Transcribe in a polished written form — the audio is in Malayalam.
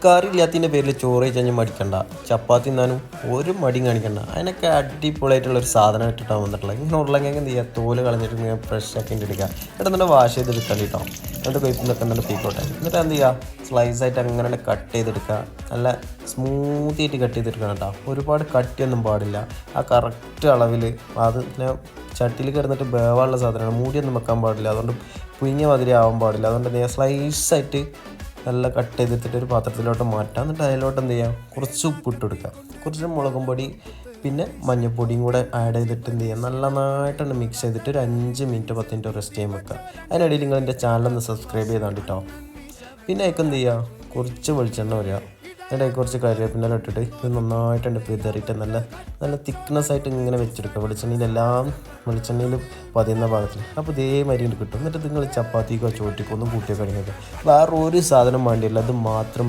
കറിയില്ലാത്തതിൻ്റെ പേരിൽ ചോറ് കഴിച്ചാൽ മടിക്കണ്ട, ചപ്പാത്തി തിന്നാനും ഒരു മടിയും കാണിക്കണ്ട. അതിനൊക്കെ അടിപൊളിയായിട്ടുള്ളൊരു സാധനം ഇട്ടിട്ടാണ് വന്നിട്ടുള്ളത്. ഇങ്ങനെ ഉരുളക്കിഴങ്ങ് എന്ത് ചെയ്യുക, തോല് കളഞ്ഞിട്ട് ഇങ്ങനെ ഫ്രഷ് ആക്കി എടുക്കുക. എന്നിട്ട് നല്ല വാഷ് ചെയ്തെടുക്കാൻ കേട്ടോ. എന്നിട്ട് കൊയ്പ്പിന്നൊക്കെ നല്ല പീക്കോട്ടെ. എന്നിട്ട് എന്ത് ചെയ്യുക, സ്ലൈസായിട്ട് അങ്ങനെ കട്ട് ചെയ്തെടുക്കുക. നല്ല സ്മൂത്തിയായിട്ട് കട്ട് ചെയ്തെടുക്കണം കേട്ടോ. ഒരുപാട് കട്ടിയൊന്നും പാടില്ല. ആ കറക്റ്റ് അളവിൽ അത് ഇങ്ങനെ ചട്ടിയിൽ കിടന്നിട്ട് വേവാനുള്ള സാധനമാണ്. മൂടിയൊന്നും വെക്കാൻ പാടില്ല. അതുകൊണ്ട് പുഴുങ്ങിയ മാതിരി ആവാൻ പാടില്ല. അതുകൊണ്ട് എന്ത് ചെയ്യുക, സ്ലൈസായിട്ട് നല്ല കട്ട് ചെയ്തിട്ട് ഒരു പാത്രത്തിലോട്ട് മാറ്റാം. എന്നിട്ട് അതിലോട്ട് എന്ത് ചെയ്യാം, കുറച്ച് ഉപ്പിട്ട് കൊടുക്കുക, കുറച്ച് മുളകും പൊടി, പിന്നെ മഞ്ഞൾപ്പൊടിയും കൂടെ ആഡ് ചെയ്തിട്ട് എന്ത് ചെയ്യാം, നന്നായിട്ടൊന്ന് മിക്സ് ചെയ്തിട്ട് ഒരു 5 മിനിറ്റ് 10 മിനിറ്റ് റെസ്റ്റ് ചെയ്യാൻ വെക്കുക. അതിനിടയിൽ നിങ്ങൾ എൻ്റെ ചാനലൊന്ന് സബ്സ്ക്രൈബ് ചെയ്താൽ കേട്ടോ. പിന്നെ അതിലേക്ക് എന്ത് ചെയ്യുക, കുറച്ച് വെളിച്ചെണ്ണ വരിക, എന്നിട്ട് കുറച്ച് കറിവേപ്പില ഇട്ടിട്ട് ഇത് നന്നായിട്ടുണ്ട് വിതറിയിട്ട് നല്ല നല്ല തിക്നെസ് ആയിട്ട് ഇങ്ങനെ വെച്ചെടുക്കുക. വെളിച്ചെണ്ണയിൽ പതിയുന്ന ഭാഗത്തിൽ. അപ്പോൾ ഇതേമാതിരി കിട്ടും. എന്നിട്ട് നിങ്ങൾ ചപ്പാത്തിക്കോ ചോറ്റിക്കോ ഒന്നും കൂട്ടിയോ കഴിഞ്ഞാൽ വേറെ ഒരു സാധനം വേണ്ടിയില്ല, അത് മാത്രം